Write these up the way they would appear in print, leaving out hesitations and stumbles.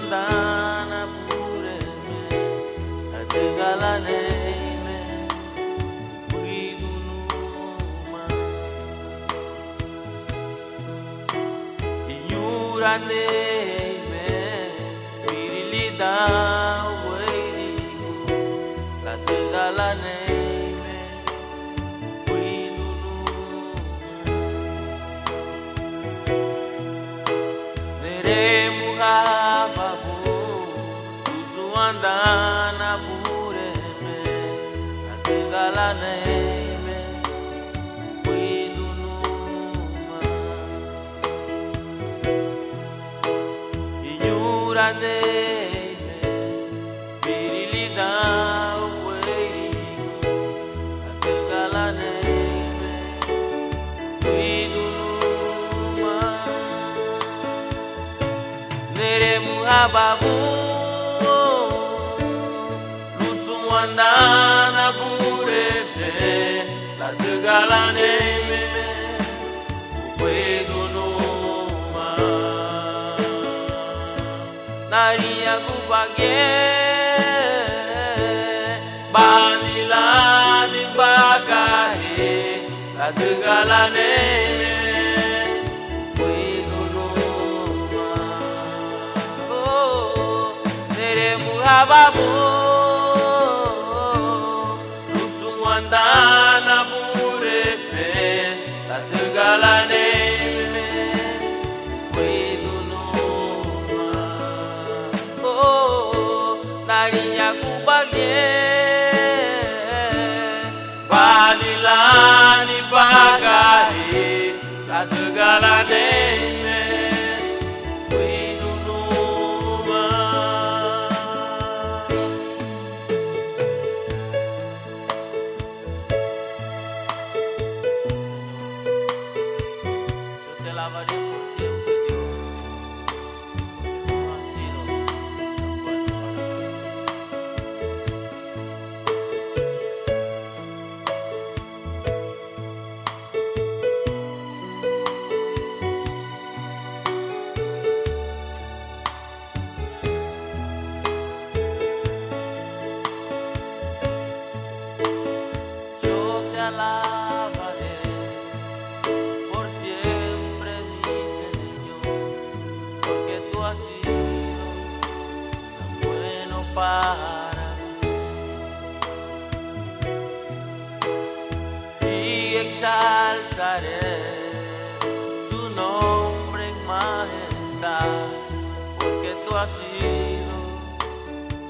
andana pure me ategalane me kuidunuma inyurane me pirilida weirigu ategalane me kuidunuma neremu hababu andana pure me ategalane me kuidunuma inyurane me pirilida weirigu ategalane me kuidunuma neremu hababu andana pure me la tegalane me kuidunuma naria kupage banila di bagahe la tegalane kuidunuma oh neremu hababu andana pure me la tegalane me kuidunuma oh narinya kupage balilani pagahe la tegalane me kuidunuma alabaré por siempre, Dios, porque tú has sido tan bueno para mí. Yo te alabaré por siempre, mi Señor, porque tú has sido tan bueno para mí. Y exaltaré tu nombre en majestad, porque tú has sido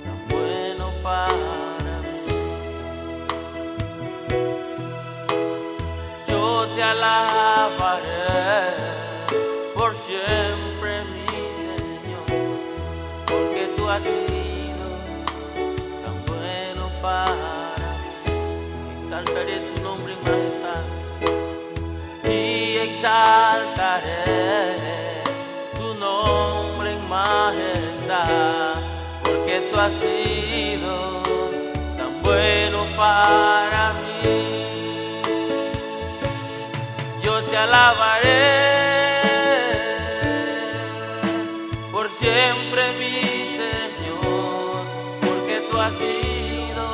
tan bueno para mí. Yo te alabaré por siempre, mi Señor, porque tú has sido tan bueno para mí. Exaltaré tu nombre en majestad y exaltaré tu nombre en majestad, porque tú has sido tan bueno para mí. Yo te alabaré por siempre, mi Señor, porque tú has sido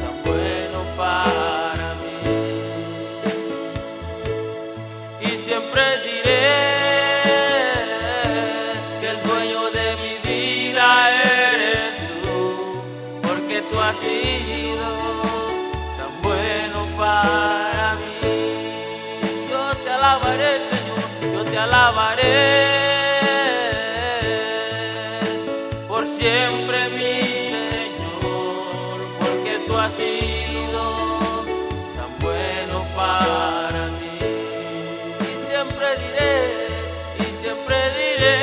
tan bueno para mí. Y siempre diré que el dueño de mi vida eres tú, porque tú has sido tan bueno para mí. Yo te alabaré, Señor, yo te alabaré por siempre, mi Señor, porque tú has sido tan bueno para mí. Y siempre diré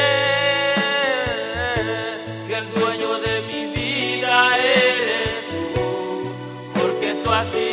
que el dueño de mi vida eres tú, porque tú has sido